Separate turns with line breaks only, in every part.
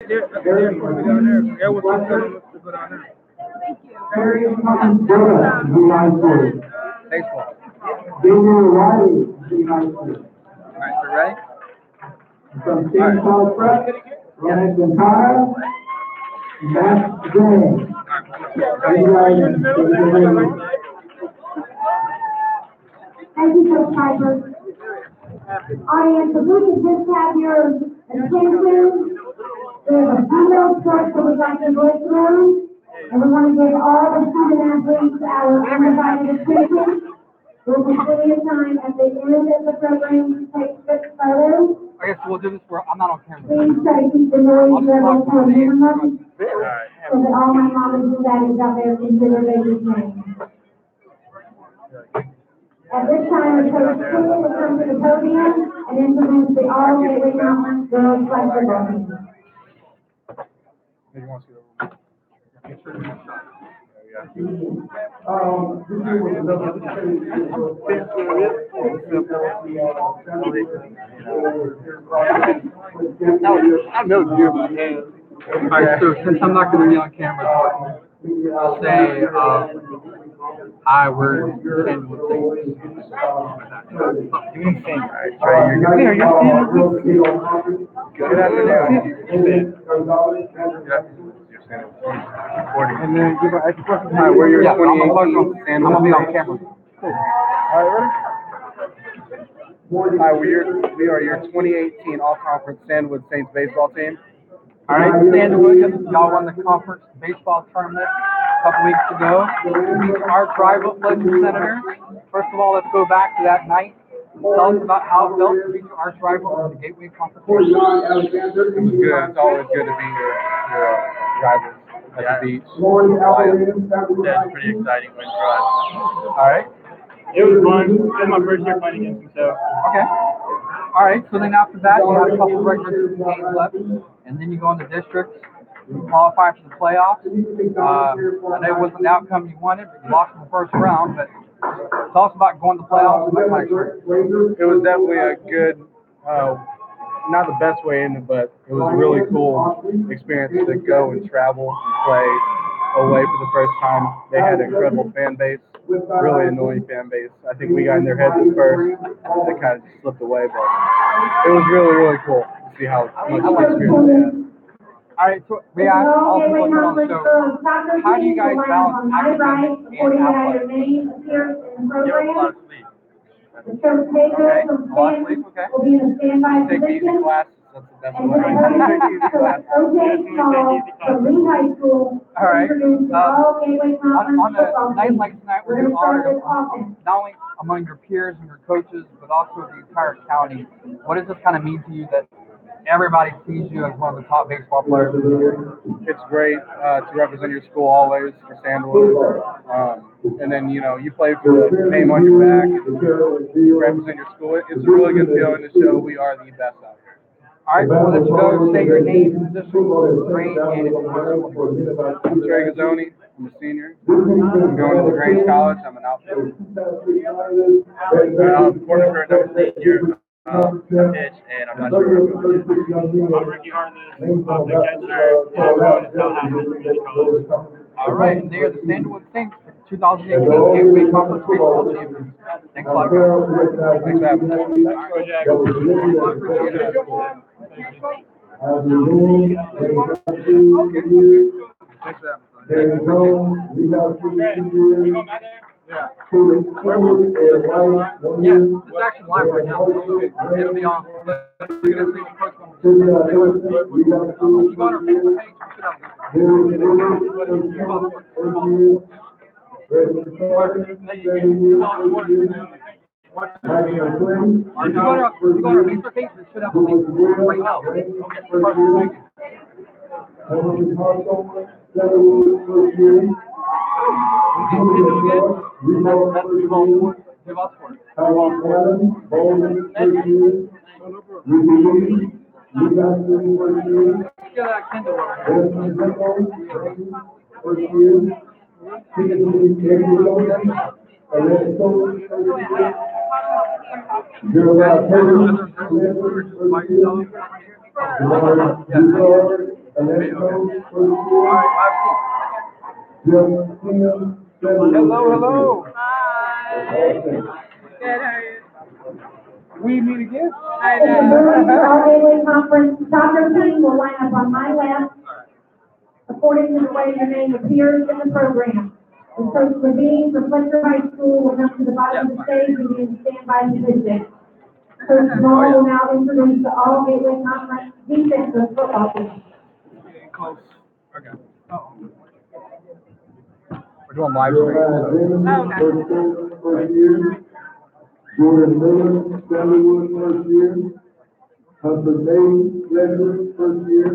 They're supposed to be down there. Everyone's supposed to go down there.
Terry Brother, United States.
Baseball.
Junior Riley, United States.
All right, so ready?
From Team South Prep, Ronald Quintana, Matt James.
Thank you, Coach Piper. Audience, if we could just have your attention, there's a few little steps that we'd like to go through, and we want to give all the student athletes our undivided attention. There'll be plenty of time at the end of the program to take quick photos.
I guess we'll do this for, I'm not on camera.
Please try to keep the noise level to a minimum, so that all my mamas and daddies out there can hear their baby's name. At this time, Coach King will come to the podium and introduce the All Gateway Conference Girls Flag Football Team.
I know you. All right, so since I'm not going to be on camera, I'll say, hi, we're sending with things. You didn't sing. All right, try your Good afternoon. And then give an expression. Hi, we're your 2018 and I'm going to be on camera. Cool. All right, ready? Hi, we are your 2018 All-Conference Sandwood Saints baseball team. All right, Sandwood, y'all won the conference baseball tournament a couple weeks ago. Our rival Fletcher Senators. First of all, let's go back to that night. Tell us about how it felt to beat your arch rival in the Gateway Conference. It was good. It's always good to be your rivals at the beach.
That's pretty exciting win for us.
All right.
It was fun. It was my first year fighting against him, so.
Okay. All right. So then after that, you had a couple of regular season games left, and then you go into districts. You qualify for the playoffs. I know it wasn't the outcome you wanted, but you lost in the first round. But tell us about going to the playoffs and that kind of experience.
It was definitely a good, not the best way in, but it was a really cool experience to go and travel and play away for the first time. They had an incredible fan base, really annoying fan base. I think we got in their heads at first. They kind of just slipped away, but it was really, really cool to see how much experience they had.
All right, so we asked all the people on the show, how do you guys balance academics and athletics?
Coach Baker from Stanton will be in the standby
Take easy
position.
classes. That's
And
what
then
I
O.J. Small from Lee High School
All right.
introduced the All Gateway Conference
On
football
a night
team.
like tonight,
We're
we're
going to start
honored
this offense.
not only among your peers and your coaches, but also the entire county. What does this kind of mean to you that everybody sees you as one of the top baseball players in the year?
It's great to represent your school always for Sandwood. And then, you play for the name on your back, you represent your school. It's a really good feeling to show we are the best out there.
All right, well, let's go say your name, position, grade, and information.
I'm Trey Gazzoni. I'm a senior. I'm going to LaGrange College. I'm an outfielder.
I'm quarter for another senior. Pitch, and I'm not sure what I'm going to do. I'm Ricky Harness. I'm the catcher, and I'm going to Tallahassee College.
All right, and they are the Sandwood Saints, 2018 Gateway Conference Baseball Champions. Thanks a lot, guys.
Thanks for having me.
Thanks for having me.
There you go. We have two
Yeah.
Yeah,
Yeah, it's actually live right now. It'll be on. You're going to see the first one. If you go on our Facebook page, you should have If you go on our Facebook page, it should have a link right now. Give us for it. Get that Kindle over here.
Atlantic Coast, first year. Justina,
Hello, hello.
Hi. Good, how are you?
We meet again.
I
It's a
know.
moving all-gateway conference. Soccer team will line up on my left, according to the way your name appears in the program. And Coach Levine from Fletcher High School will come to the bottom of the stage and be in standby position. Coach Small will now introduce the all-gateway conference defensive football team.
Getting close. Okay. We're doing live stream.
First year. Jordan Miller, Stanleywood, first year. Hunter Day, Ledger, first year.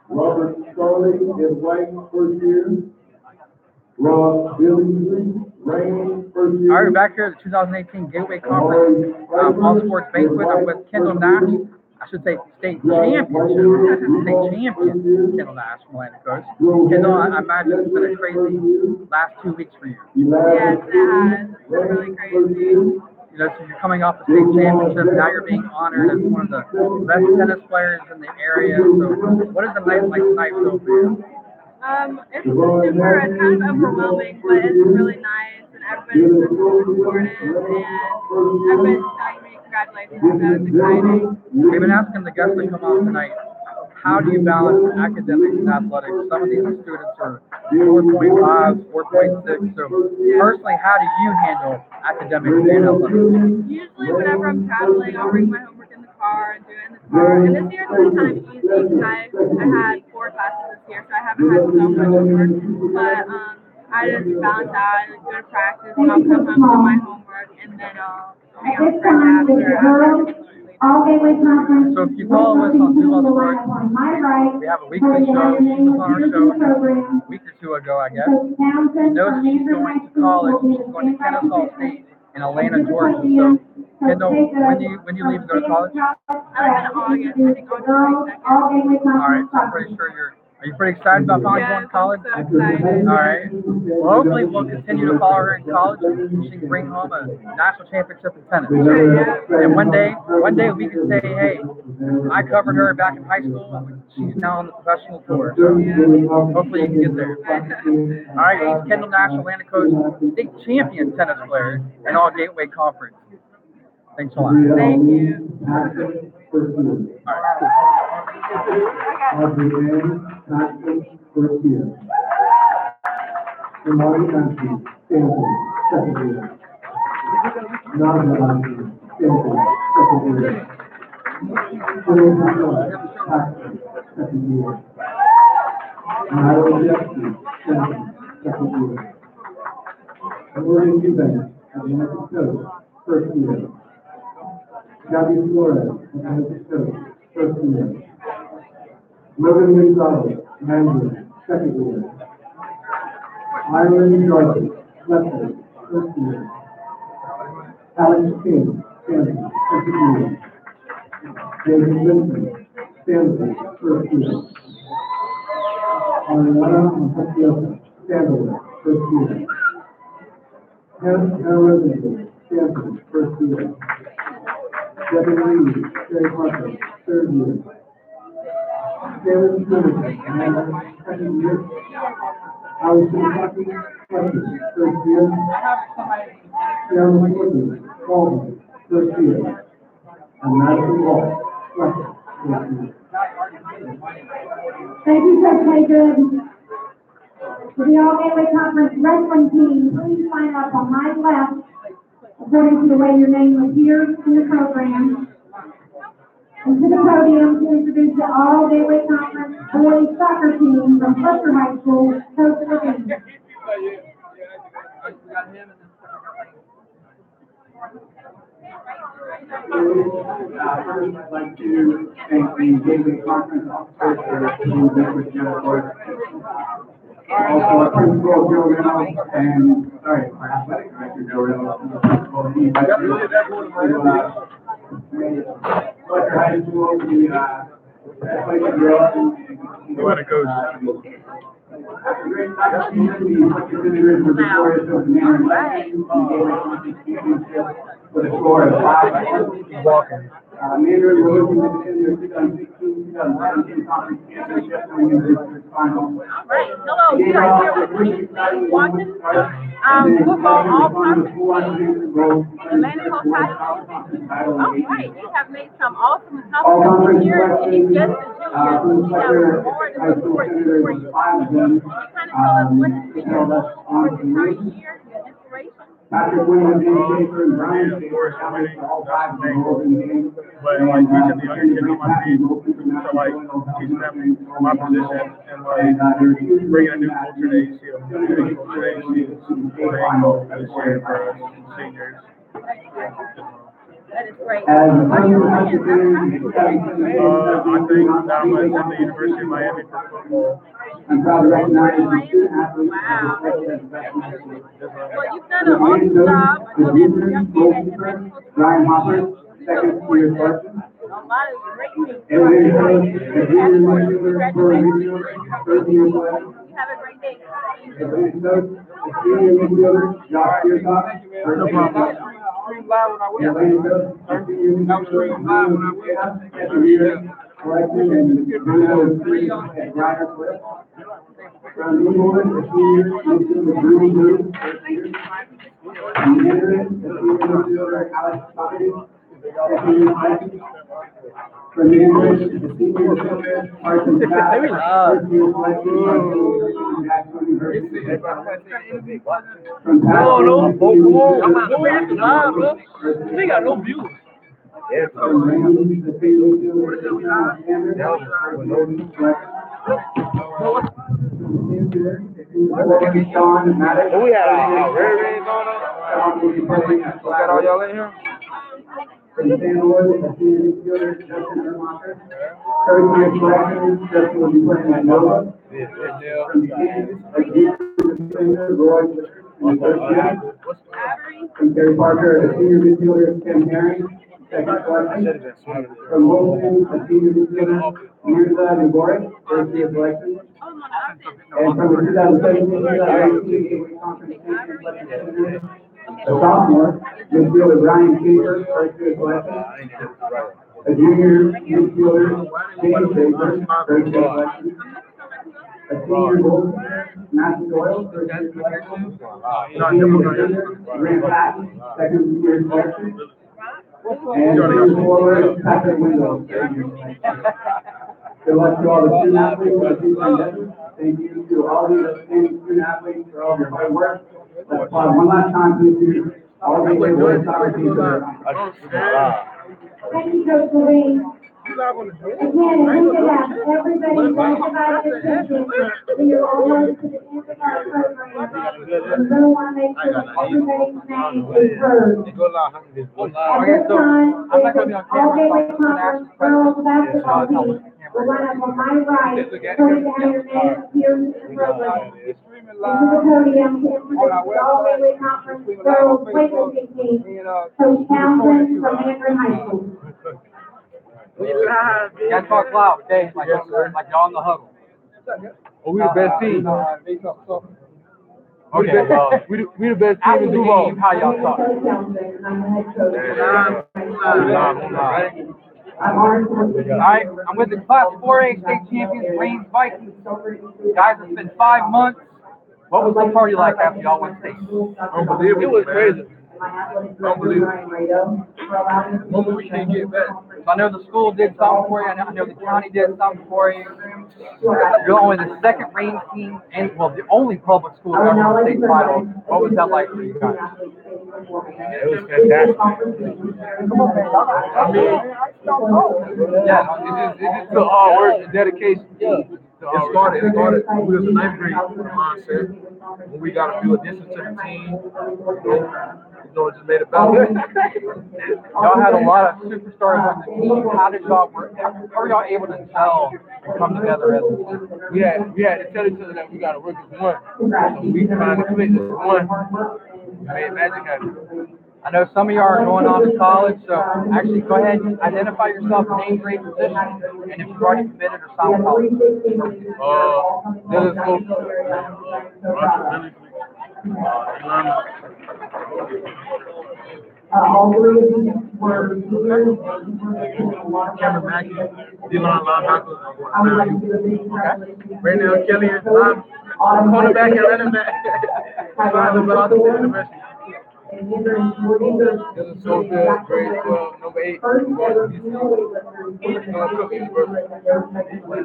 Robert Starley in White, first year. Ross Billingsley, Rain, first year.
All right, we're back here at the 2018 Gateway Conference All Sports Banquet. I'm with Kendall Nash. I should say state champion Kendall Nash from Atlantic Coast. Kendall, I imagine it's been a crazy last 2 weeks for you.
Yes, it has. It's been really crazy.
You know, so you're coming off the state championship, now you're being honored as one of the best tennis players in the area. So what is the night like tonight feel for you?
It's kind of overwhelming, but it's really nice, and everybody's been super supportive, and everybody's telling me congratulations, so it's exciting.
We've been asking the guests to come on tonight. How do you balance academics and athletics? Some of these students are 4.5, 4.6. So personally, how do you handle academics and athletics?
Usually whenever I'm traveling, I'll bring my homework in the car and do it in the car. And this year it's been kind of easy because I had 4 classes this year, so I haven't had so much homework. But I just balance out and go to practice, and I'll come home, do my homework, and then I'll hang out with friends after.
All-gateway conference.
So if you follow us on Duval Sports,
On my right.
we have a weekly show. She was on our show a week or 2 ago, I guess. She knows that she's going to college. She's going to Kennesaw State in Atlanta, Georgia. So, Kendall, when you leave to go to college?
I live in August, I think August 22nd.
All right, so I'm pretty sure are you pretty excited about finally going to college?
I'm so excited.
All right. Well, hopefully we'll continue to follow her in college. She can bring home a national championship in tennis. And one day we can say, hey, I covered her back in high school, and she's now on the professional tour. So hopefully you can get there. All right, she's Kendall Nash, Atlantic Coast state champion tennis player in all Gateway Conference. Thanks a lot.
Thank you.
All right.
First year. Imani Nancy, Stanford, second year. Nana Nancy, Stanford, second year. Julian Patel, Paxton, second year. Nyla Jeffrey, Stanford, second year. William Eubanks, Atlantic Coast, first year. Gabby Flores, Atlantic Coast, first year. Logan McDonald, Mandarin, second year. Ireland Darby, Fletcher, first year. Alex King, Stanford, second year. David Vincent, Stanford, first year. Ariana Montefiore, Stanford, first year. Hannah Rosenthal, Stanford, first year. Devin Reed, Terry Parker, third year. Taylor Trinity, second year. Allison Kentucky, Fletcher, first year. Sharon Woodley, Baldwin, first year. And Madison Wall, Fletcher, first year.
Thank you, Coach Haygood. For the all-gateway conference wrestling team, please line up on my left, according to the way your name appears in the program. And to the podium to introduce the all-gateway conference boys soccer team from Fletcher High School, Coach Levine.
First, I'd like to thank the Gateway Conference officers for being there with us. Also, our principal, Joe Reynolds, and, sorry, our athletic director, Joe Reynolds. He's Fletcher High School, the athletic girls.
Atlantic Coast.
After a great soccer season, the Fletcher visitors were victorious over the Mandarin Championship with a score of 5-1.
Walking.
Mandarin, we're looking to end their 2016-2017 conference championship going into their final.
Right. Hello, you are here with Kingston, Washington, football all-conference team, Atlantic Coast High School. All right, you have made some awesome accomplishments this year, and he's just a junior. You have more to look forward to for you. Can you kind of tell us what has been your goal for the entire year, your inspiration?
Patrick Williams, James Schaefer, and Brian Schaefer accounted for all 5 of the goals in the game.
But like teaching the younger kids on my team to like teaching them my position and like bringing a new culture to ACU, a new culture to ACU, playing goal this year for us seniors.
That is great.
As
What are your plans?
I think
that I'm going to attend the University of Miami for football.
I'm proud to recognize the student athletes.
Wow. Well, you've done an awesome job. I know that the young man at Atlantic Coast
Ryan Hopper, second year
a
freshman.
lot of great things.
Evan Coach, a junior midfielder, first year freshman.
Have a great day.
Evan Coach, a senior midfielder, Josh Pearson, first year freshman. Evan Coach, a senior midfielder, second year freshman, and at Ryder Cliff. From New England, a senior midfielder, Rudy Blue, first year. Mandarin, a senior midfielder, Alex Stockton, second year freshman. From Mandarin, a senior midfielder, Carson Scott, first year freshman, Jackson University. From
We got no views.
From Randy, the senior midfielder, Sean Maddox.
We had red rings on us. Got all y'all in here?
From San Luis, a senior midfielder, Justin Ermacher. Third year freshman, Justin will be playing at Nova. From Kansas, a junior defender, Roy, in the third year. From Terry Parker, a senior midfielder, Tim Herring, second selection. From Wilson, a senior midfielder, Mirza Nagoric, first year selection. And from the 2017-2018 conference championship, a sophomore, midfielder Brian Schaefer, first year selection. A junior midfielder, James Schaefer, first year selection. A senior goalkeeper, Matthew Doyle, first year selection. A senior defender, Grant Patton, second year selection. And senior forward, Patrick Window, third year selection. Good luck to all the student athletes for the season endeavors. Thank you to all the outstanding student athletes for all your hard work. Let's applaud one last time, please, to all the boys soccer teams that are.
Thank you, Coach Levine. Again, if we could have everybody think about their attention, we are all going to the end of our program. We really want to make sure that everybody's name is heard. At this time, there's an all-day conference girls basketball team. We'll run up on my right, so you can have your name here in the program. Into the podium, to introduce the all-day conference girls weightlifting team, Coach Townsend from Mandarin High School.
You guys talk loud, okay? Like y'all in the huddle. Oh, we the best team. Okay, we the best team in the game. How y'all talk?
Coach Townsend, I'm the head coach.
Alright, I'm with the Class 4A state champions, Reigns Vikings. Guys, it's been 5 months. What was the party like after y'all went state?
Unbelievable. It was crazy.
Unbelievable.
Moment we can't get back.
So I know the school did something for you. I know the county did something for you. You're only the second Reigns team, and well, the only public school ever won state title. What was that like for you guys?
It was fantastic. I mean,
Yeah,
it's the hard work and dedication. It started, we was in 9th grade mindset. When we got a few additions to the team, it just made it better.
Y'all had a lot of superstars on the team. How did y'all work? How were y'all able to gel and come together as a team?
We had to tell each other that we got to work as one. So we finally committed as one. We made magic happen.
I know some of y'all are going on to college, so actually go ahead and identify yourself, name, grade, position, and if you've already committed or signed college.
Dylan Smoke, Russell Bennett,
All three of these were seniors.
Cameron Mackey, D-line linebacker.
I would like to give a big congratulations.
Right now, Kelly is cornerback and running back. Signed about the University.
And these are
This is so good. Grade 12, number 8.
first ever female weightlifters.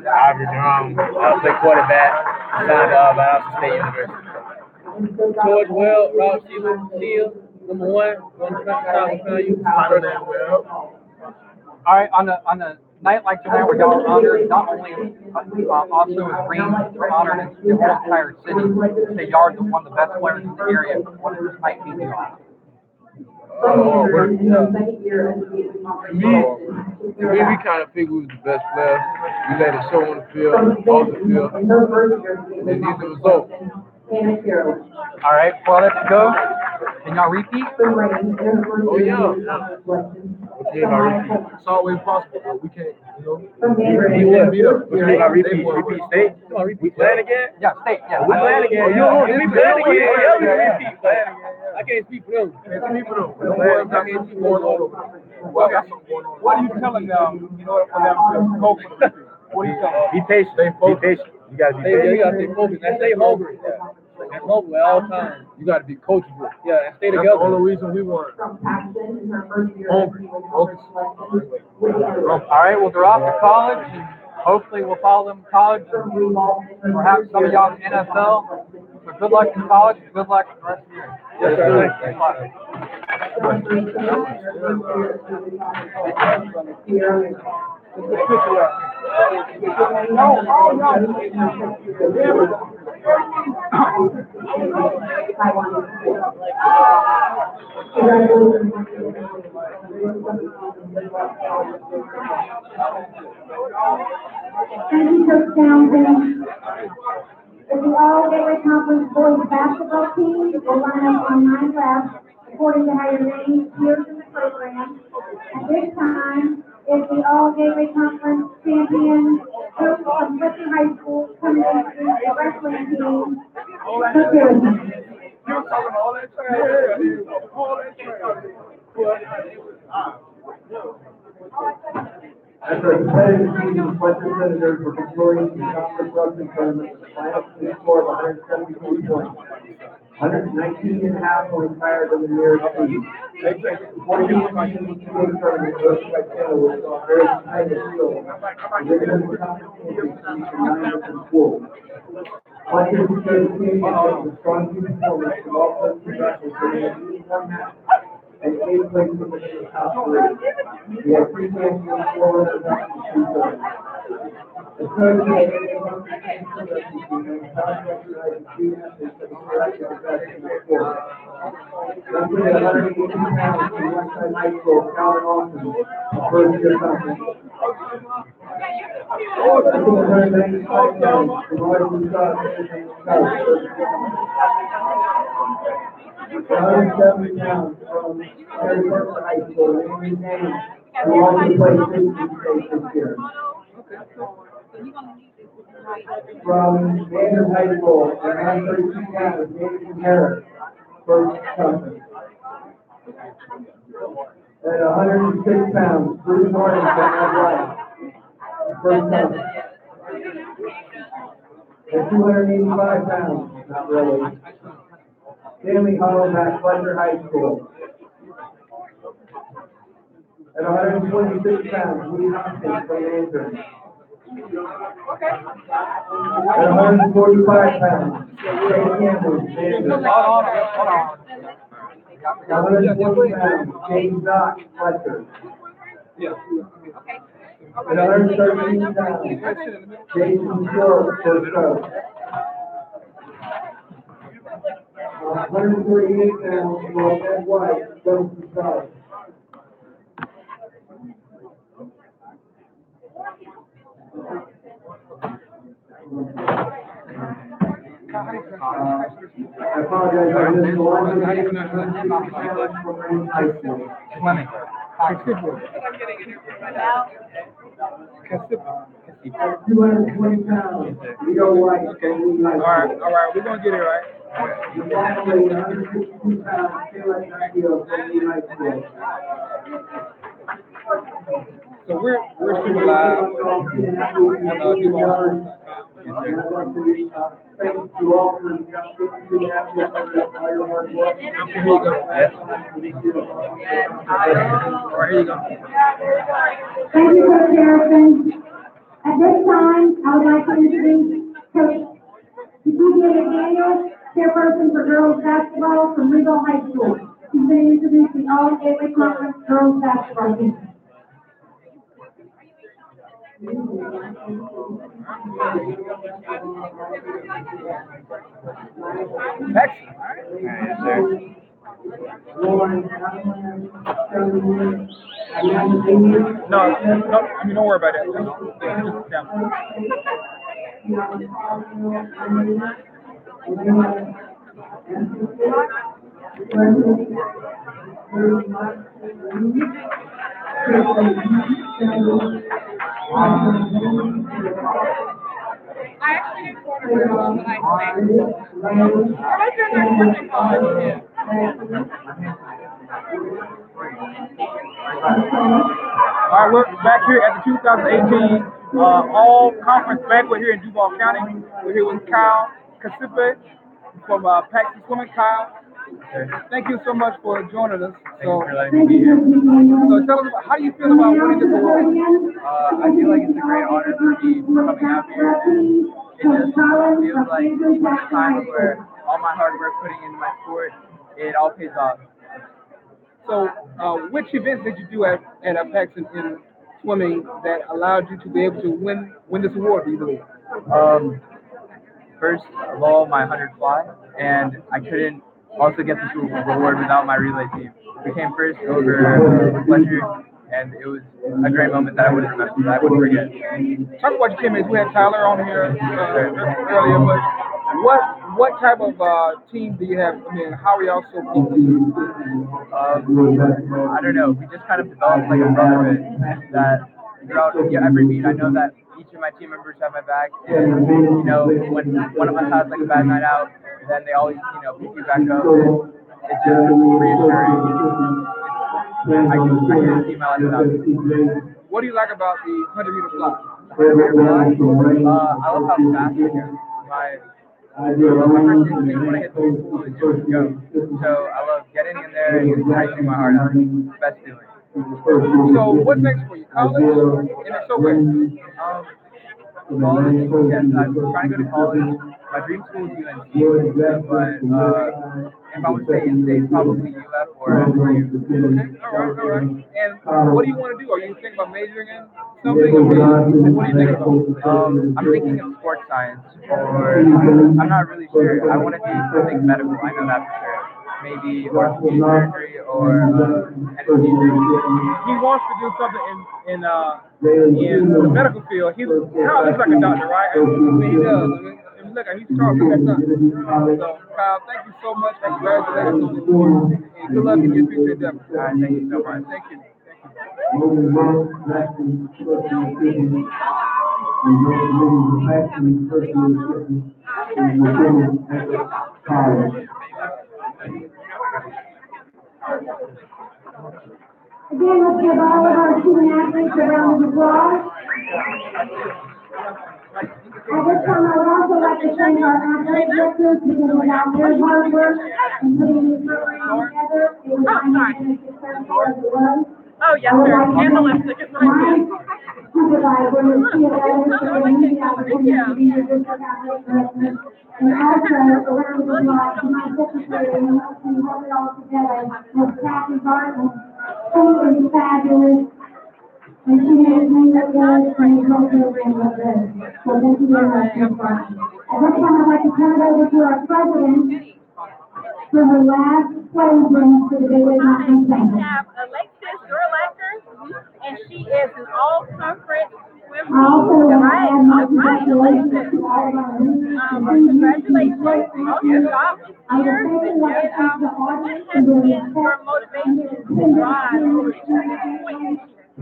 Aubrey Jerome, play quarterback. Signed by Alpha State University. George Well, Rob Shield, number 1. One top value. Final name Well.
All right, on a night like tonight, where y'all are honored, not only also as Reams, you're honored in the whole entire city. Say y'all are one of the best players in the area. What does this night mean to you?
To me, we kind of figured we was the best players. We let it show on the field, off the field, and then these are the results.
All right, well, let's go. Can y'all repeat?
Oh, yeah. Okay, not repeat. It's always possible, but we can't, you know. We can't beat up. We can't repeat. Repeat state. Come on, repeat. Playing again?
Yeah, state. Yeah.
We playing again. Oh, you don't want to playing again? Yeah, we repeat. Playing again. I can't speak for them. Can't speak for them. I can't speak going on over there.
What are you telling them, in order for them to go for the repeat? What are you telling them?
Be patient. Stay focused. Be patient. You gotta be patient. You gotta stay focused and stay hungry. And hungry at all times. You gotta be coachable. Yeah, and stay together. That's the only reason we won. Hungry. Focus.
All right, well, they're off to college, and hopefully we'll follow them to college, and perhaps some of y'all in the NFL. So good luck in college, and good luck in the rest of the year.
Yes, sir.
Thanks a lot.
Thank you, Coach Townsend. If the All Gateway Conference boys basketball team will line up on 9 left, according to how your name appears in the program. At this time, is the All Gateway Conference champion, coach of Clifton High School, coming to introduce the wrestling team. Coach Harrison.
After a competitive season, Western Senators were victorious in the conference wrestling tournament with a final score of 174 points. 119.5 points higher than the nearest team. The 14-team tournament hosted by Taylor was a very competitive field. The conference championship featured 9 different schools. Western secured the championship with strong team performance from all 13 wrestlers during a uniform match. And 8th place in the top 3. We have 3 champions, 4 runners up, and 2 thirds. The coach of the Western wrestling team and South recognized the 2 athletes that were selected as best in the sport. Wrestling at 118 pounds from Westside High School, Calvin Austin, the first-year champion. Wrestling at 195 pounds from Royal Scott, 170 pounds from Harry Parker High School, Amy James, who also played 50 states this year. From Andrews High School, at 132 pounds, David Harris, first cousin. At 106 pounds, Bruce Norton from Ed White, first cousin. At 285 pounds, not really. Stanley Hollowback, Fletcher High School. At 126 pounds, Lee Hopkins from Andrews. At 145 pounds, Jay Campbell, Andrews. At 120 pounds, James Dock, Fletcher. At 113 pounds, Jason Short, first coach. 148 pounds for Ed White, Johnson College. I apologize, I missed the one. High School.
Fleming. Considerable.
Two hundred and 20 pounds. Leo White.
Okay. All right. We're gonna get it right.
The black lady, 162 pounds, Taylor Castillo, from the United States.
So we're super live on Duval.
Thank you all for the opportunity to have your hard work.
Here you go. Yes. All right, here you go.
Thank you, Coach Harrison. At this time, I would like to introduce Coach Cecilia Daniel, chairperson for girls basketball from Rigo High School. She's going to introduce the All-Gateway Conference girls basketball team.
Excellent.
Yes, sir.
No, I mean, don't worry about that. Just down.
I actually did quarterfinals, but I played. I was doing that sports in college too.
All right, we're back here at the 2018 All Conference Banquet here in Duval County. We're here with Kyle Casipe from Paxton Swimming. Kyle, thank you so much for joining us.
Thank you for letting me be here.
So tell us, how do you feel about winning this award?
I feel like it's a great honor for me coming out here. It just feels like one of the times where all my hard work putting into my sport, it all pays off.
So, which events did you do at Paxton in swimming that allowed you to be able to win this award, do you believe?
First of all, my 100 fly, and I couldn't also get this reward without my relay team. We came first over Fletcher, and it was a great moment that I wouldn't forget.
Talk about your teammates. We had Tyler on here earlier, but what type of team do you have? I mean, how are y'all so close?
I don't know. We just kind of developed like a brotherhood that throughout every meet, I know that each of my team members have my back, and you know, when one of us has like a bad night out, then they always pick you back up. And it's just reassuring. I can see my life without it.
What do you like about the 100-meter fly?
I love how fast it goes. My first instinct when I hit the pool is just go. So I love getting in there and icing my heart out. Best feeling.
So what's next for you? College? And if so, where?
College, yes, I'm trying to go to college. My dream school is UNC, but if I would say in-state, probably UF or SU.
Okay, all right. And what do you want to do? Are you thinking about majoring in something? Or what do you think about?
I'm thinking of sports science, or I'm not really sure. I want to do something medical. I know that for sure. Maybe orthopedic surgery or anesthesia.
He wants to do something in the medical field. He kind of looks like a doctor, right? I mean, he does. I mean, look, he's talking that time. So, Kyle, thank you so much. Congratulations on the award. And good luck in your future endeavors.
All right, thank you so much.
Thank you.
Again, let's give all of our student athletes a round of applause. At this time, I would also like to thank our athletic directors because without their hard work and putting this program together, it would not have been as successful as it was.
Oh, yes, sir. And the lipstick is really good.
Supervisor, Ms. Sheila Evans, for giving me the opportunity to be your district athletic director. And also, around the block, my secretary, who helped me hold it all together, was Kathy Barton. She was fabulous. And she made me look good, and the whole program look good. So thank you very much, Ms. Barton. At this time, I'd like to turn it over to our president for her last closing for the Gateway Conference Banquet.
We have Alexis Gerlacher, and she is an all-conference swimmer.
also want to
Right,
add my
right.
congratulations to all of our new
Congratulations. Awesome job this
I would
year.
say
And
like to thank the
what
audience
has
for their
been your
respect
motivation to
and
drive to reach this point? I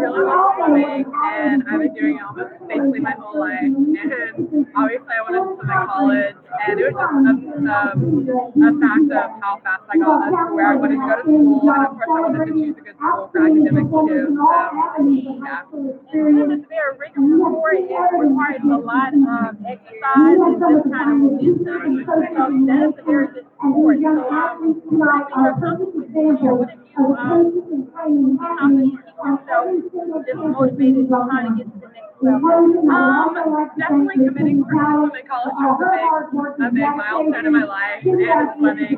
really love swimming, and I've been doing it almost basically my whole life. And obviously, I went into swim in college, and it was just a fact of how fast I got to where I wanted to go to school, and of course, I wanted to choose a good school for academics too. So, yeah. Swim is very rigorous sport. It requires a lot of exercise and just kind of momentum. So that's a very good sport. So,
like our perfect example of a patient and training happening on every single
just
campus
motivated
we
to
go
try to
on.
get to the next
In
level.
closing, I would also like to thank
Definitely
Ms.
committing for
Gonzalez
swimming college
for all
was
her hard work
a
and
big milestone in my life, and it's swimming.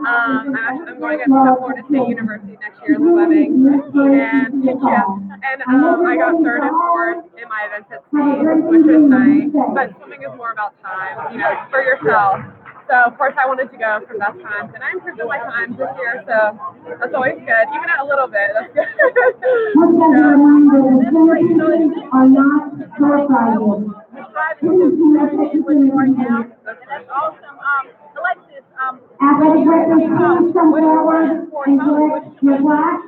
I'm going to Florida State University next year swimming, and yeah, and I got third and fourth in my events at state, which was nice. But swimming is more about time, for yourself. So of course I wanted to go for best times, and I improved on my times this year, so that's always good. Even at a little bit, that's good.
Just as a reminder, the championships are not door prizes.
Striving to be better than what you are now, and that's awesome. Alexis,
Athletic directors, please come forward and collect your plaque.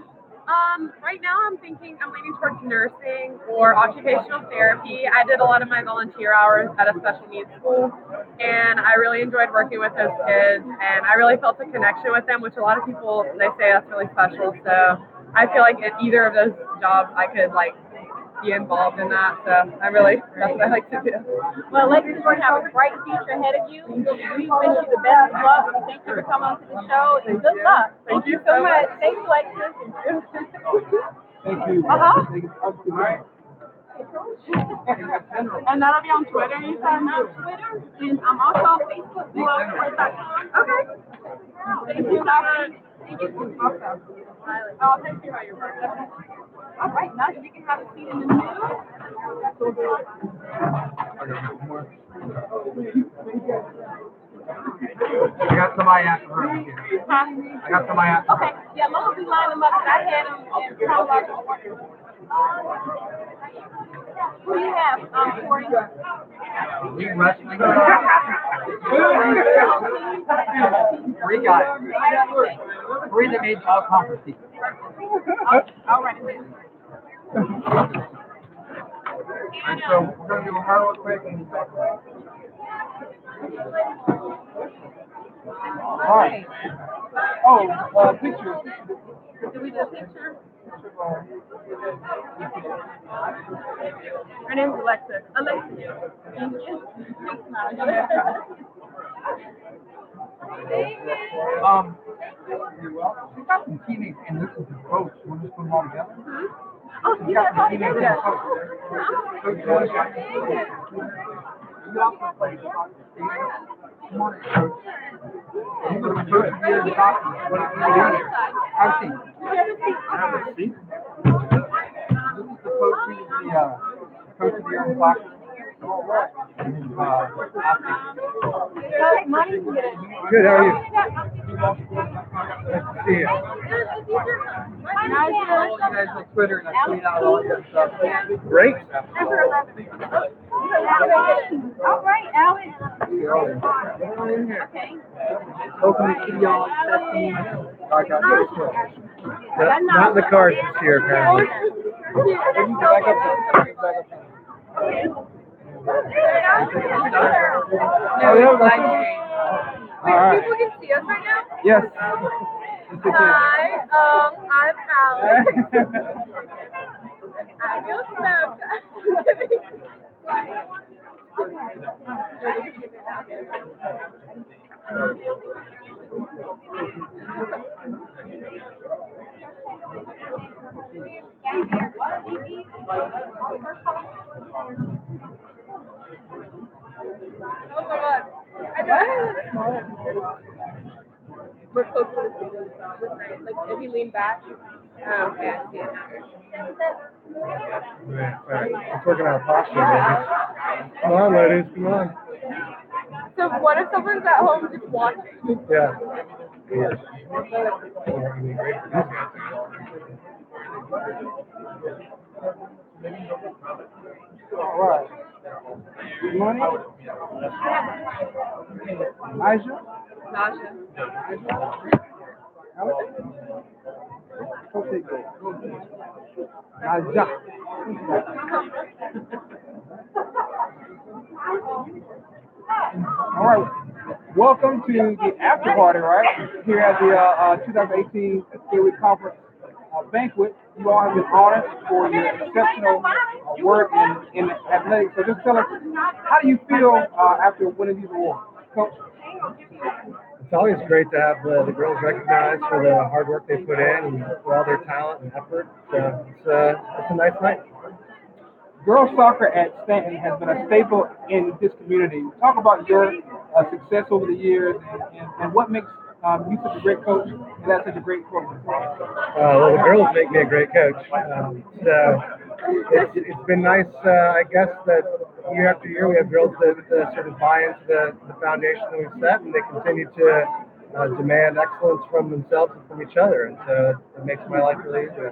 Right now I'm leaning towards nursing or occupational therapy. I did a lot of my volunteer hours at a special needs school, and I really enjoyed working with those kids, and I really felt a connection with them, which a lot of people, they say that's really special. So I feel like in either of those jobs I could be involved in that. So that's what I like to do. Well, Alexis, you're going to have a bright future ahead of you. We wish you the best of luck. Thank you for coming on to the show, and good luck. Thank you so much. Thanks, Alexis.
Thank you.
And that'll be on Twitter. You said no, Twitter, and I'm also on Facebook. Okay. Thank you, Robert. Thank you. Awesome. Oh, thank you for your birthday. All right, now you can have a seat in the middle.
I got somebody after her. I got somebody after her.
Okay, yeah, as long as we line them up, 'cause I had them in chronological order. Who do you have, Corey?
We wrestling. Three guys. Three that made all conference teams.
All right.
And so we're going to do a real quick and talk about it. All right. Oh, picture.
Do we do a picture? Her name's Alexis. Alexis. Thank you.
We've got some teammates and this is the coach. We'll just put them all together.
Oh, you guys all together?
You also play soccer. Come on, coach. You were the first year in soccer. What did you do? Have a seat. Have a seat. This is the coach who's the coach of the young black. Good, how are you? Nice to see you. You guys on Twitter and I tweet out all your stuff. Great.
All right, Alex.
Okay. Open to see y'all. Not in the cards this year, apparently. Back up.
Wait, people can see us right now?
Yes.
Hi, I'm Alex. I feel so Oh my god. We're close to the ceiling. Like if you lean back. Oh, okay, I see it now.
Let's work on our posture, ladies. Come on, ladies, come on.
So what if someone's at home just watching?
Yeah.
All right. Good morning. Aisha?
Nasha.
Alex? Okay, good. Naja. All right. Welcome to the after party, right? Here at the 2018 Seaweed Conference banquet. You all have been honored for your exceptional work in athletics. So just tell us, how do you feel after winning these awards? Coach?
It's always great to have the girls recognized for the hard work they put in and for all their talent and effort. So it's a nice night.
Girls soccer at Stanton has been a staple in this community. Talk about your success over the years and what makes you such a great coach and that's such a great program.
Well, the girls make me a great coach. So it's been nice, I guess, that year after year we have girls that sort of buy into the foundation that we've set, and they continue to demand excellence from themselves and from each other. And so it makes my life really easy.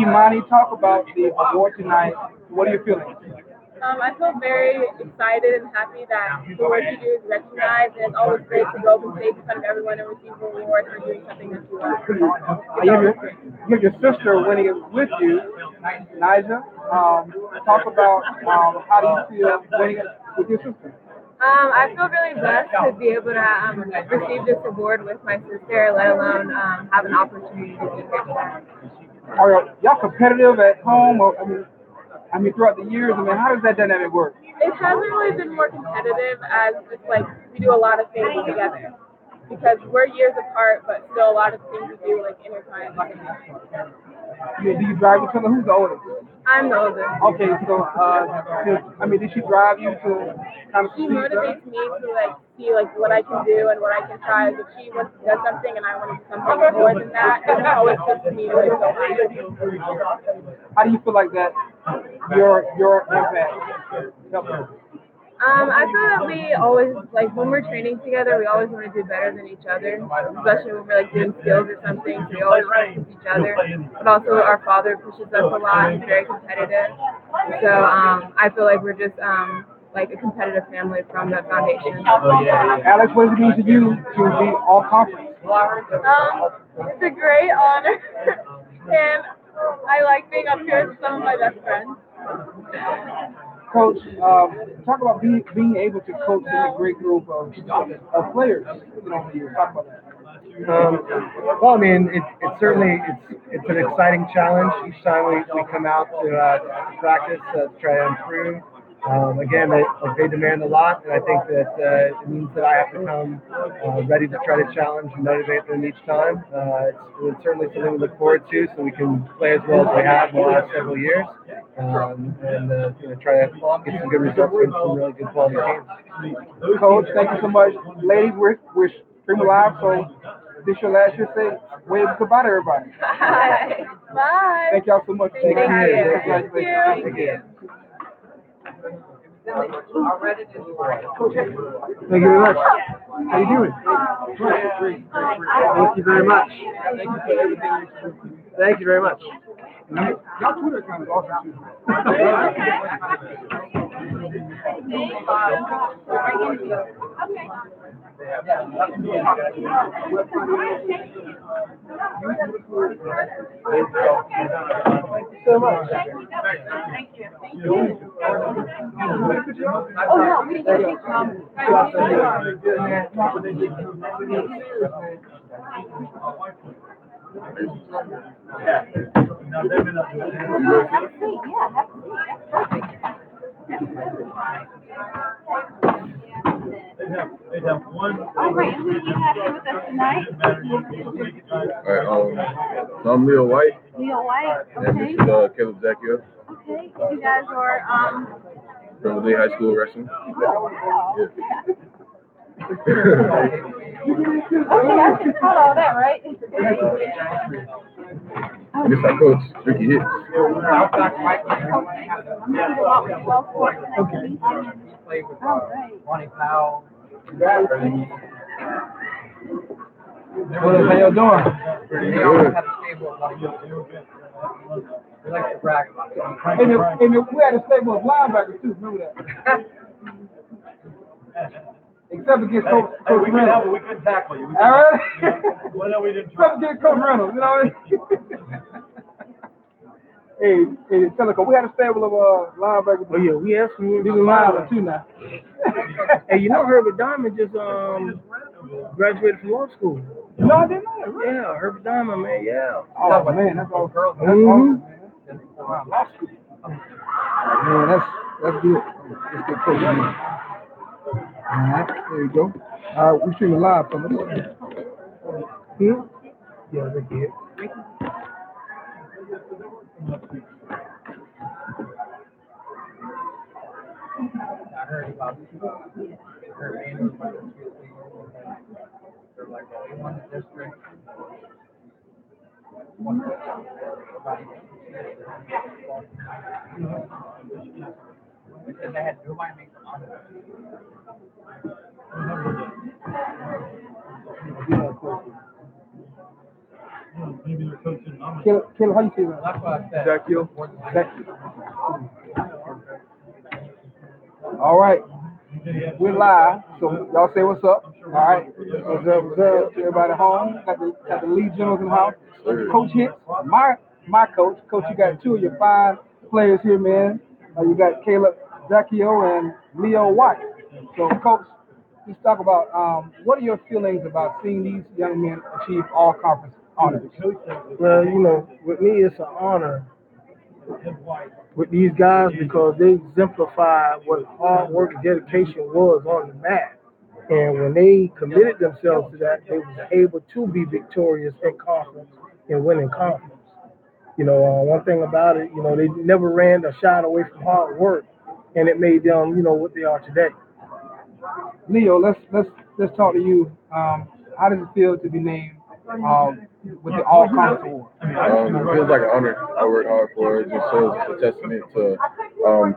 Imani, talk about the award tonight. What are you feeling?
I feel very excited and happy that the work you do is recognized, and it's always great to go up and say in front of everyone and receive an award for doing something that you love.
You have your sister winning it with you, Nija. Talk about how do you feel winning it with your sister?
I feel really blessed to be able to receive this award with my sister, let alone have an opportunity to be here today.
Are y'all competitive at home? Or, I mean, throughout the years, how does that dynamic work?
It hasn't really been more competitive as just like we do a lot of things together. Because we're years apart, but still a lot of things we do like intertwined.
Do you drive each other? Who's the oldest?
I'm the oldest.
Okay, so did she drive you to kind of
She motivates me to like see like what I can do and what I can try. If she does something and I want to do something more than that, it always pushes me to like go higher.
How do you feel like that? Your impact. Help her.
I feel that we always, like, when we're training together, we always want to do better than each other, especially when we're, like, doing skills or something, so we always try to push each other. But also, our father pushes us a lot. He's very competitive. So, I feel like we're just, like, a competitive family from that foundation.
Alex, what does it mean to you to be all conference?
It's a great honor, and I like being up here with some of my best friends.
Coach, talk about being able to coach in a great group of players. Talk about that.
Well, I mean, it's certainly it's an exciting challenge each time we come out to practice to try to improve. Again, they demand a lot, and I think that it means that I have to come ready to try to challenge and motivate them each time. It's certainly something we look forward to, so we can play as well as we have in the last several years, and try to get some good results against some really good quality teams.
Coach, thank you so much. Ladies, we're streaming live, so this your last year. Say wave goodbye to everybody.
Bye. Bye.
Thank y'all so much.
Thank you.
Congratulations.
Thank you.
Thank you very much. How you doing? Thank you very much. Thank you for everything. Thank you very much. Y'all Twitter account is awesome too. So much. Thank you. Oh no, we didn't get
All right, who do you have here with us tonight?
So I'm Leo White.
Leo White,
And
okay.
this is Caleb Zacchio
Okay, you guys are,
from Lee High School Wrestling.
oh, wow.
Yeah.
Okay, I just caught all that, right?
I guess I coach Ricky Hicks.
Play with
All right.
Ronnie Powell.
How y'all doing?
They always have a stable of like We like to brag about it.
And we had a stable of linebackers too, remember that? Except against Coach Reynolds.
We could tackle you.
All right?
Well, no, we didn't
Except against Coach Reynolds, you know what I mean? Hey, Teleco, we had a stable of linebackers.
Oh yeah, we have some.
These are linebackers too now.
Hey, you know Herbert Diamond just graduated from law school.
No, I didn't know that. Really?
Yeah, Herbert Diamond, man. Yeah.
Oh man, that's all girls. That's
Mhm.
awesome, man. Man, that's good. That's good coaching. All right, there you go. All right, we're streaming live from it.
Yeah, they did.
I heard about her name was like they're like they won the district. Because they had nobody make the honor.
Maybe they're coaching.
Caleb, how you feel about
That's what I said.
that? All right, we're live, so y'all say what's up. All right, what's up? What's up? Everybody home? Got the lead generals in the house. Coach Hicks, my coach. Coach, you got two of your fine players here, man. You got Caleb Zacchio and Leo White. So, Coach, let's talk about what are your feelings about seeing these young men achieve all conference honors?
Well, you know, with me, it's an honor with these guys because they exemplify what hard work and dedication was on the mat. And when they committed themselves to that, they was able to be victorious in conference and winning conference. You know, one thing about it, you know, they never ran or shied away from hard work, and it made them, you know, what they are today.
Leo, let's talk to you. How does it feel to be named with the All Conference Award?
It feels like an honor. I worked hard for it. It just shows it's a testament to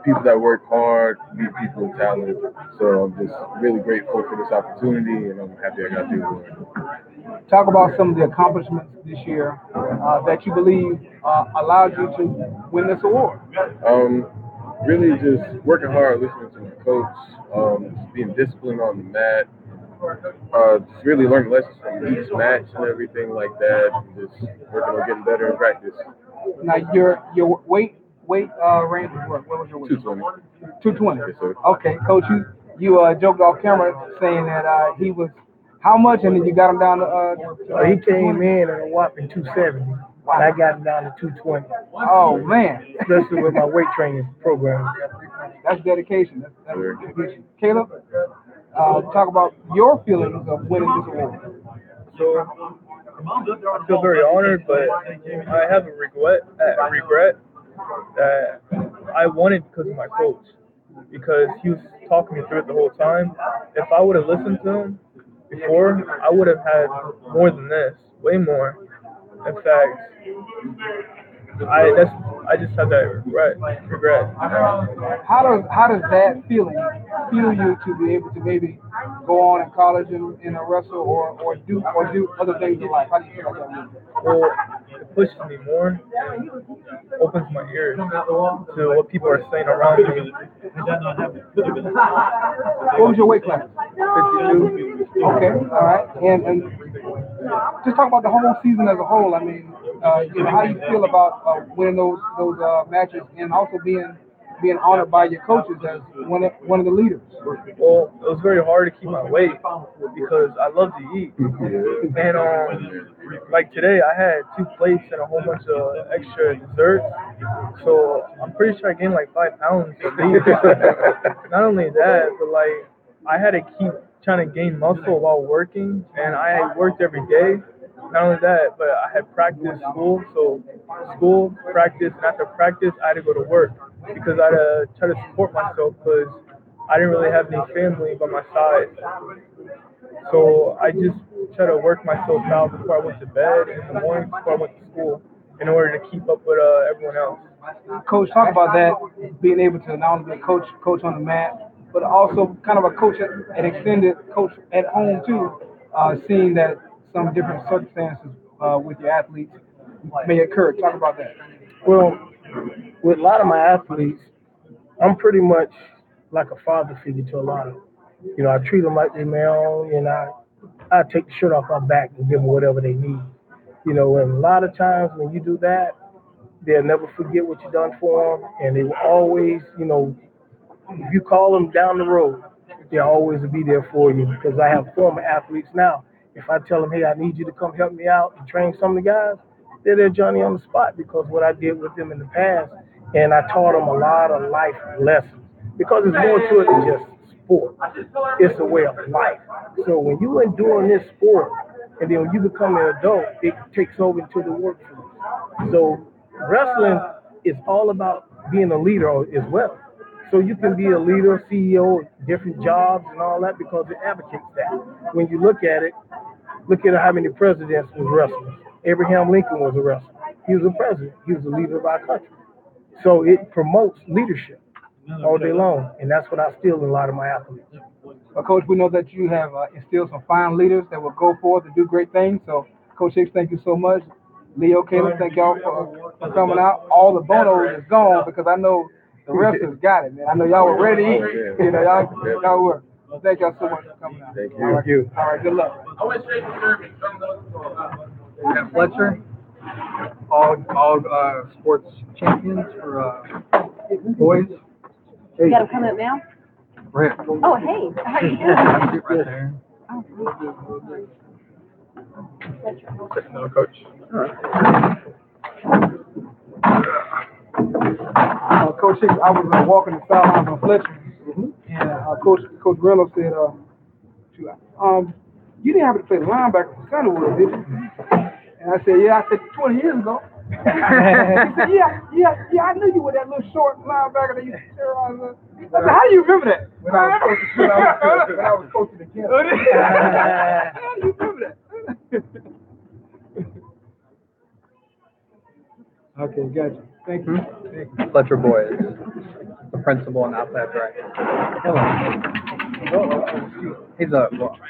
people that work hard, meet people with talent. So I'm just really grateful for this opportunity, and I'm happy I got the award.
Talk about some of the accomplishments this year that you believe allowed you to win this award.
Really just working hard, listening to my coach, just being disciplined on the mat, just really learning lessons from each match and everything like that, and just working on getting better in practice.
Now your weight range was what? What was your weight?
220.
220.
Yes, sir.
Okay, Coach, you joked off camera saying that he was how much, and then you got him down to.
He came in at a whopping 270, and I got him down to 220.
Oh man,
Especially with my weight training program.
that's dedication. That's dedication. Caleb, talk about your feelings of winning this award.
So I feel very honored, but I have a regret that I won it because of my coach, because he was talking me through it the whole time. If I would have listened to him before, I would have had more than this, way more. In fact, I just had that regret.
How does that feeling feel you to be able to maybe go on in college and wrestle or do other things in life? How do you feel about that?
Well, it pushes me more, opens my ears to what people are saying around me.
What was your weight class?
52.
Okay, all right. And just talk about the whole season as a whole. I mean, you know, how do you feel about winning those matches and also being honored by your coaches as one of the leaders?
Well, it was very hard to keep my weight because I love to eat. And like today, I had 2 plates and a whole bunch of extra desserts. So I'm pretty sure I gained like 5 pounds at least. Not only that, but like I had to keep trying to gain muscle while working, and I worked every day. Not only that, but I had practice school, practice, and after practice, I had to go to work because I had to try to support myself because I didn't really have any family by my side. So I just try to work myself out before I went to bed in the morning, before I went to school, in order to keep up with everyone else.
Coach, talk about that, being able to not only be a coach on the mat, but also kind of a coach, an extended coach at home too, seeing that some different circumstances with your athletes may occur. Talk about that.
Well, with a lot of my athletes, I'm pretty much like a father figure to a lot of them. You know, I treat them like they're my own, and I take the shirt off my back and give them whatever they need. You know, and a lot of times when you do that, they'll never forget what you done for them, and they will always, you know, if you call them down the road, they'll always be there for you because I have former athletes now. If I tell them, hey, I need you to come help me out and train some of the guys, they're there Johnny on the spot because what I did with them in the past, and I taught them a lot of life lessons because it's more to it than just sport. It's a way of life. So when you are doing this sport, and then when you become an adult, it takes over into the workforce. So wrestling is all about being a leader as well. So you can be a leader, CEO, different jobs and all that because it advocates that. When you look at how many presidents was wrestlers. Abraham Lincoln was a wrestler. He was a president. He was the leader of our country. So it promotes leadership all day long, and that's what I steal in a lot of my athletes.
Well, Coach, we know that you have instilled some fine leaders that will go forth and do great things. So, Coach Hicks, thank you so much. Leo, Caleb, thank y'all for coming out. All the bonos is gone because I know the wrestlers got it, man. I know y'all were ready to eat. You know, y'all were. Thank y'all so much for coming out.
Thank you.
All right, all right, good luck.
We got Fletcher, all sports champions for boys.
You gotta come up now?
Right.
Oh, hey, how are you doing?
Right there.
Oh,
Another coach.
Coach Hicks, I was walking the sidelines on Fletcher, and Coach Reynolds said, you didn't have to play linebacker for Sunderwood, did you? And I said, yeah. I said 20 years ago. He said, yeah. I knew you were that little short linebacker that used to terrorize us. I said, how do you remember that? When I was coaching the camp. How do you remember that? Okay, gotcha. Thank you.
Fletcher Boyd, the principal and athletic director.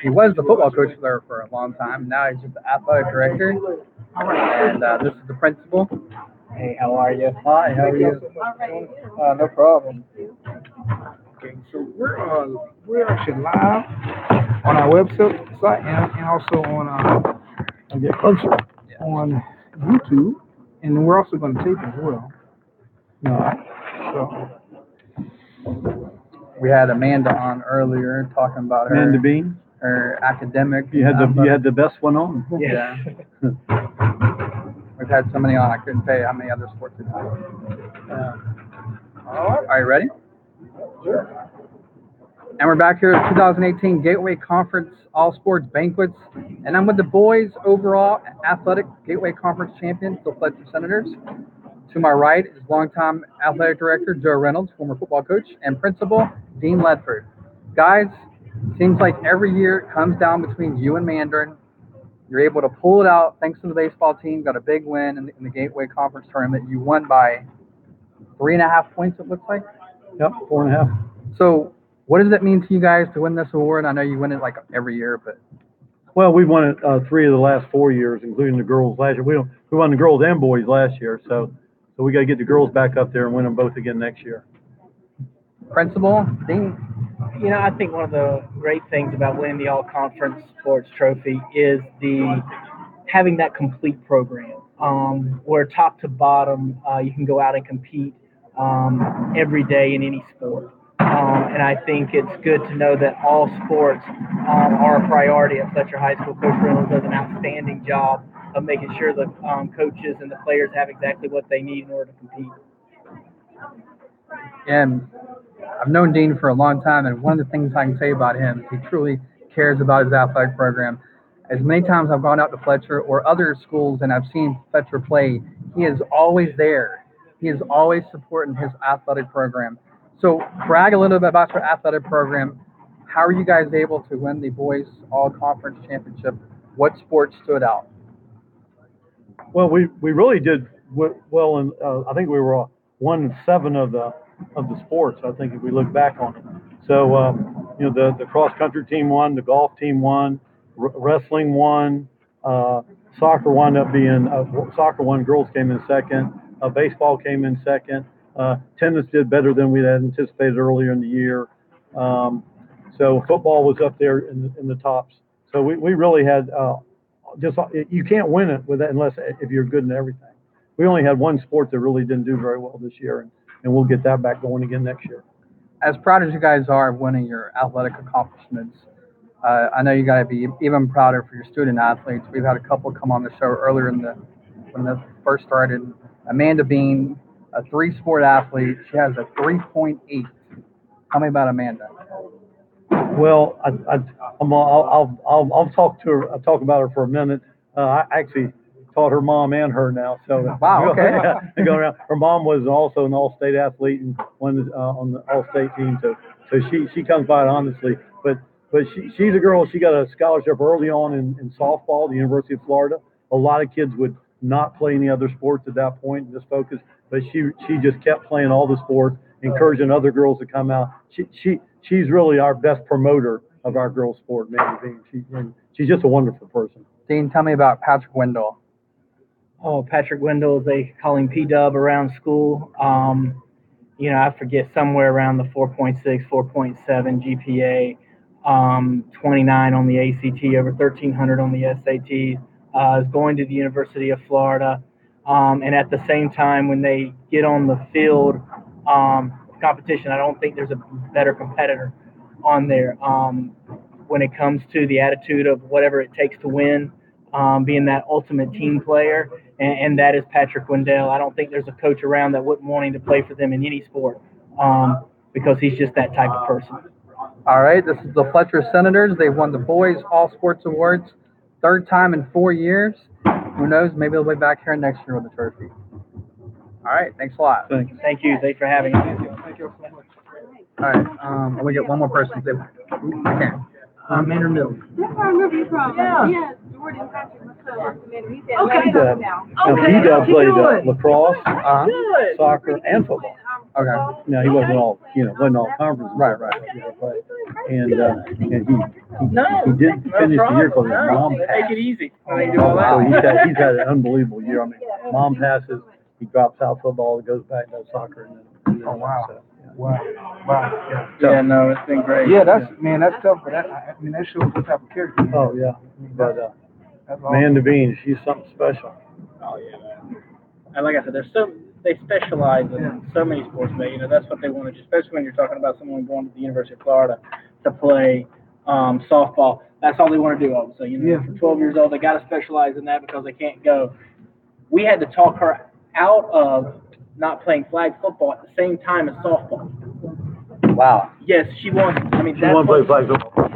He was the football coach there for a long time. Now he's just the athletic director. And this is the principal.
Hey, how are you?
Hi, how are you?
No problem. Okay, so we're actually live on our website and also on get closer on YouTube, and then we're also going to tape as well. So
We had Amanda on earlier talking about
Amanda Bean.
her academic.
You had the best one on.
Yeah. We've had so many on, I couldn't tell you how many other sports we've had. All right. Are you ready?
sure.
And we're back here at 2018 Gateway Conference All Sports Banquets. And I'm with the boys overall athletic Gateway Conference champions, the Fletcher Senators. To my right is longtime athletic director Joe Reynolds, former football coach, and principal Dean Ledford. Guys, seems like every year it comes down between you and Mandarin. You're able to pull it out thanks to the baseball team. Got a big win in the Gateway Conference tournament. You won by 3.5 points, it looks like.
Yep, 4.5.
So, what does it mean to you guys to win this award? I know you win it like every year, but
Well, we won it 3 of the last 4 years, including the girls last year. We won the girls and boys last year, so we got to get the girls back up there and win them both again next year.
Principal, Dean.
You know, I think one of the great things about winning the All-Conference Sports Trophy is having that complete program, where top to bottom you can go out and compete every day in any sport. And I think it's good to know that all sports are a priority at Fletcher High School. Coach Reynolds does an outstanding job of making sure the coaches and the players have exactly what they need in order to compete.
And I've known Dean for a long time, and one of the things I can say about him is he truly cares about his athletic program. As many times I've gone out to Fletcher or other schools and I've seen Fletcher play, he is always there. He is always supporting his athletic program. So brag a little bit about your athletic program. How are you guys able to win the boys all-conference championship? What sports stood out?
Well, we really did well, and I think we were 1-7 of the sports. I think if we look back on it, so the cross country team won, the golf team won, wrestling won, soccer wound up being soccer won. Girls came in second. Baseball came in second. Tennis did better than we had anticipated earlier in the year. So football was up there in the tops. So we really had you can't win it with that unless if you're good in everything. We only had one sport that really didn't do very well this year, and we'll get that back going again next year.
As proud as you guys are of winning your athletic accomplishments, I know you got to be even prouder for your student athletes. We've had a couple come on the show earlier when this first started. Amanda Bean, a 3-sport athlete, she has a 3.8. Tell me about Amanda.
Well, I'll talk to her. I'll talk about her for a minute. I actually taught her mom and her now. So
wow, okay.
I go around. Her mom was also an all-state athlete and won on the all-state team. So she comes by it honestly. But she's a girl. She got a scholarship early on in softball at the University of Florida. A lot of kids would not play any other sports at that point and just focus. But she just kept playing all the sports, encouraging other girls to come out. She's really our best promoter of our girls' sport, Mandy Bean. She's just a wonderful person.
Dean, tell me about Patrick Wendell.
Oh, Patrick Wendell, they call him P-Dub around school. I forget, somewhere around the 4.6, 4.7 GPA, 29 on the ACT, over 1,300 on the SATs, is going to the University of Florida. And at the same time, when they get on the field competition, I don't think there's a better competitor on there. When it comes to the attitude of whatever it takes to win, being that ultimate team player, and that is Patrick Wendell. I don't think there's a coach around that wouldn't want him to play for them in any sport because he's just that type of person.
All right, this is the Fletcher Senators. They've won the Boys All Sports Awards, 3rd time in 4 years. Who knows? Maybe they'll be back here next year with a trophy. All right, thanks a lot.
Thanks.
Thank you. Thanks for having us.
Thank you so much. All right, we get one more person. Okay.
Maynard Mills.
That's where I remember you from. Yeah. Jordan Patrick. Okay.
P-Dub played lacrosse, soccer, and football.
Okay.
Now he wasn't all conference.
Right.
And he didn't finish the year because his mom passed.
Take it easy. Wow.
So he's had an unbelievable year. I mean, mom passes, he drops out football, goes back and does soccer, and then
wow.
So, yeah.
Wow.
Yeah, no, it's been great.
Yeah, that's tough. But that shows what type of character.
Oh yeah, but Amanda Bean, she's something special.
Oh yeah, man. And like I said, they specialize in so many sports. That's what they want to do, especially when you're talking about someone going to the University of Florida to play softball. That's all they want to do. Also, for 12 years old, they got to specialize in that because they can't go. We had to talk her out of not playing flag football at the same time as softball.
Wow.
Yes, she wants.
She wants to play flag football.